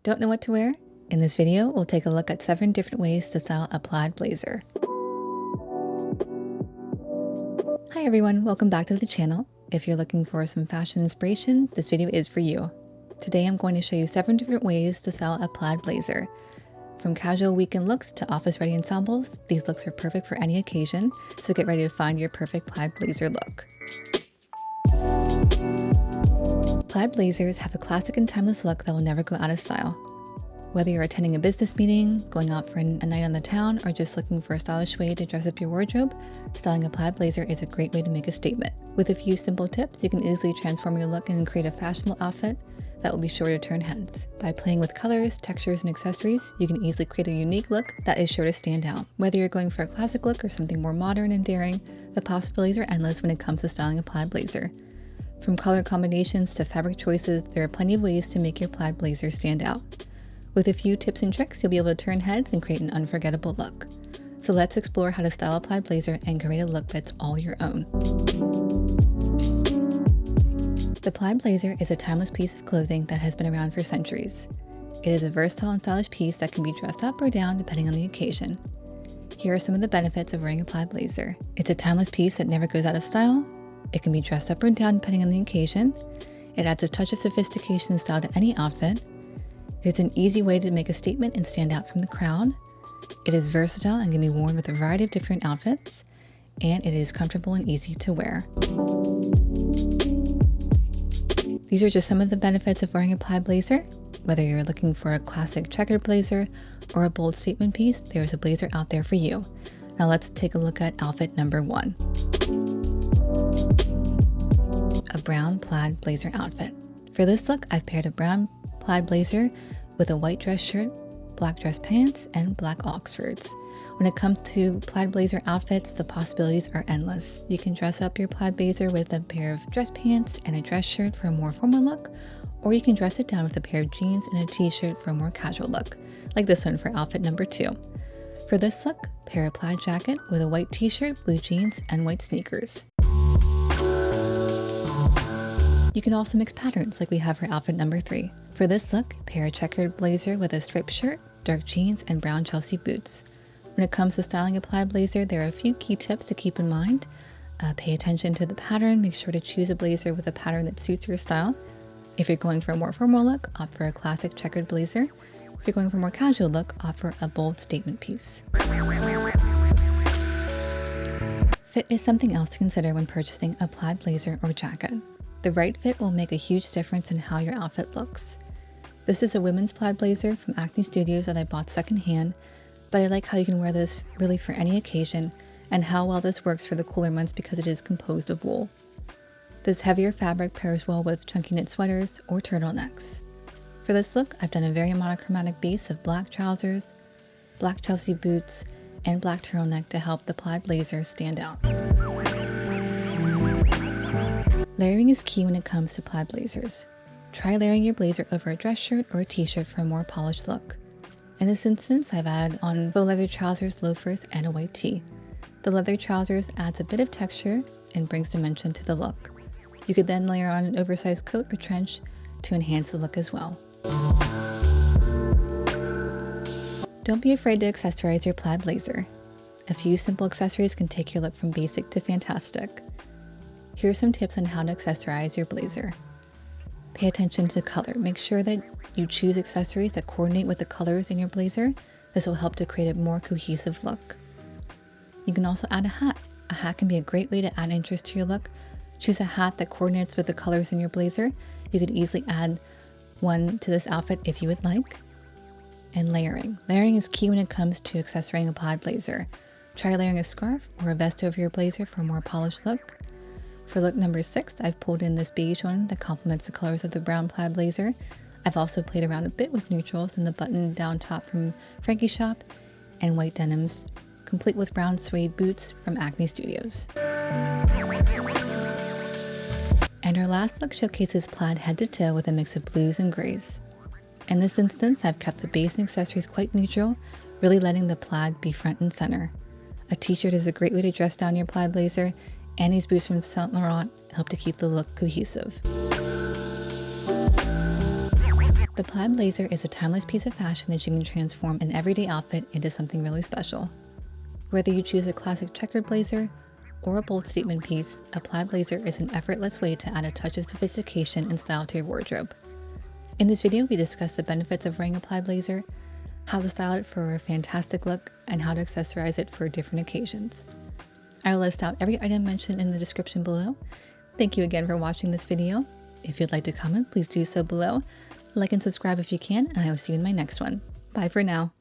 Don't know what to wear? In this video, we'll take a look at 7 different ways to style a plaid blazer. Hi everyone, welcome back to the channel. If you're looking for some fashion inspiration, this video is for you. Today I'm going to show you 7 different ways to style a plaid blazer. From casual weekend looks to office-ready ensembles, these looks are perfect for any occasion, so get ready to find your perfect plaid blazer look. Plaid blazers have a classic and timeless look that will never go out of style. Whether you're attending a business meeting, going out for a night on the town, or just looking for a stylish way to dress up your wardrobe, styling a plaid blazer is a great way to make a statement. With a few simple tips, you can easily transform your look and create a fashionable outfit that will be sure to turn heads. By playing with colors, textures, and accessories, you can easily create a unique look that is sure to stand out. Whether you're going for a classic look or something more modern and daring, the possibilities are endless when it comes to styling a plaid blazer. From color combinations to fabric choices, there are plenty of ways to make your plaid blazer stand out. With a few tips and tricks, you'll be able to turn heads and create an unforgettable look. So let's explore how to style a plaid blazer and create a look that's all your own. The plaid blazer is a timeless piece of clothing that has been around for centuries. It is a versatile and stylish piece that can be dressed up or down depending on the occasion. Here are some of the benefits of wearing a plaid blazer. It's a timeless piece that never goes out of style. It can be dressed up or down depending on the occasion. It adds a touch of sophistication and style to any outfit. It's an easy way to make a statement and stand out from the crowd. It is versatile and can be worn with a variety of different outfits. And it is comfortable and easy to wear. These are just some of the benefits of wearing a plaid blazer. Whether you're looking for a classic checkered blazer or a bold statement piece, there's a blazer out there for you. Now let's take a look at outfit number 1. A brown plaid blazer outfit. For this look, I've paired a brown plaid blazer with a white dress shirt, black dress pants, and black Oxfords. When it comes to plaid blazer outfits, the possibilities are endless. You can dress up your plaid blazer with a pair of dress pants and a dress shirt for a more formal look, or you can dress it down with a pair of jeans and a t-shirt for a more casual look, like this one for outfit number 2. For this look, pair a plaid jacket with a white t-shirt, blue jeans, and white sneakers. You can also mix patterns like we have for outfit number 3. For this look, pair a checkered blazer with a striped shirt, dark jeans, and brown Chelsea boots. When it comes to styling a plaid blazer, there are a few key tips to keep in mind. Pay attention to the pattern. Make sure to choose a blazer with a pattern that suits your style. If you're going for a more formal look, opt for a classic checkered blazer. If you're going for a more casual look, opt for a bold statement piece. Fit is something else to consider when purchasing a plaid blazer or jacket. The right fit will make a huge difference in how your outfit looks. This is a women's plaid blazer from Acne Studios that I bought secondhand, but I like how you can wear this really for any occasion and how well this works for the cooler months because it is composed of wool. This heavier fabric pairs well with chunky knit sweaters or turtlenecks. For this look, I've done a very monochromatic base of black trousers, black Chelsea boots, and black turtleneck to help the plaid blazer stand out. Layering is key when it comes to plaid blazers. Try layering your blazer over a dress shirt or a t-shirt for a more polished look. In this instance, I've added on faux leather trousers, loafers, and a white tee. The leather trousers adds a bit of texture and brings dimension to the look. You could then layer on an oversized coat or trench to enhance the look as well. Don't be afraid to accessorize your plaid blazer. A few simple accessories can take your look from basic to fantastic. Here are some tips on how to accessorize your blazer. Pay attention to color. Make sure that you choose accessories that coordinate with the colors in your blazer. This will help to create a more cohesive look. You can also add a hat. A hat can be a great way to add interest to your look. Choose a hat that coordinates with the colors in your blazer. You could easily add one to this outfit if you would like. And layering. Layering is key when it comes to accessorizing a plaid blazer. Try layering a scarf or a vest over your blazer for a more polished look. For look number 6, I've pulled in this beige one that complements the colors of the brown plaid blazer. I've also played around a bit with neutrals and the button down top from Frankie Shop and white denims, complete with brown suede boots from Acne Studios. And our last look showcases plaid head to toe with a mix of blues and grays. In this instance, I've kept the base and accessories quite neutral, really letting the plaid be front and center. A t-shirt is a great way to dress down your plaid blazer, and these boots from Saint Laurent help to keep the look cohesive. The plaid blazer is a timeless piece of fashion that you can transform an everyday outfit into something really special. Whether you choose a classic checkered blazer or a bold statement piece, a plaid blazer is an effortless way to add a touch of sophistication and style to your wardrobe. In this video, we discuss the benefits of wearing a plaid blazer, how to style it for a fantastic look, and how to accessorize it for different occasions. I will list out every item mentioned in the description below. Thank you again for watching this video. If you'd like to comment, please do so below. Like and subscribe if you can, and I will see you in my next one. Bye for now.